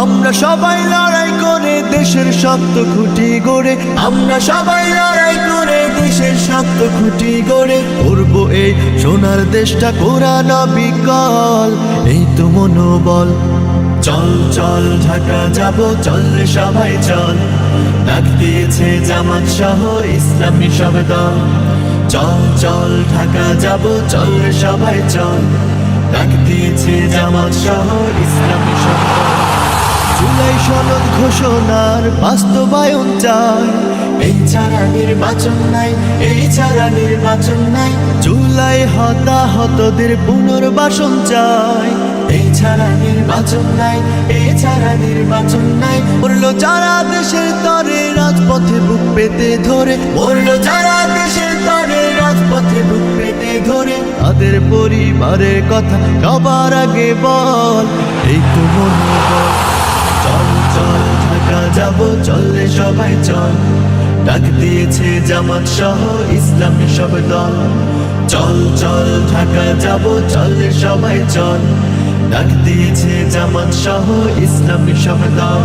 আমরা সবাই লড়াই করে দেশের শক্ত খুঁটি গড়ে, আমরা সবাই লড়াই করে দেশের শক্ত খুঁটি গড়ে করব এই সোনার দেশটা কোরআন বিকল, এই তো মনোবল। চল চল ঢাকা যাব, চল রে সবাই চল, ডাক দিয়েছে জামাত সহ ইসলামী সব দল। চল চল ঢাকা যাব, চল রে সবাই চল, ডাক দিয়েছে জামাত সহ ইসলামী সব দল। জুলাই সনদ ঘোষণার বাস্তবায়ন চাই, এই ছাড়া নির্বাচন নাই, এই ছাড়া নির্বাচন নাই। জুলাই হতাহতদের পুনর্বাসন চাই, এই ছাড়া নির্বাচন নাই, এই ছাড়া নির্বাচন নাই। মরলো যারা দেশের তরে রাজপথে বুক পেতে ধরে, মরলো যারা দেশের তরে রাজপথে বুক পেতে ধরে, তাদের পরিবারের কথা সবার আগে বল, এই তো মনোবল। চল চল ঢাকা যাব, চল রে সবাই চল, ডাক দিয়েছে জামাত সহ ইসলামী সব দল। চল চল ঢাকা যাব, চল রে সবাই চল, ডাক দিয়েছে জামাত সহ ইসলামী সব দল।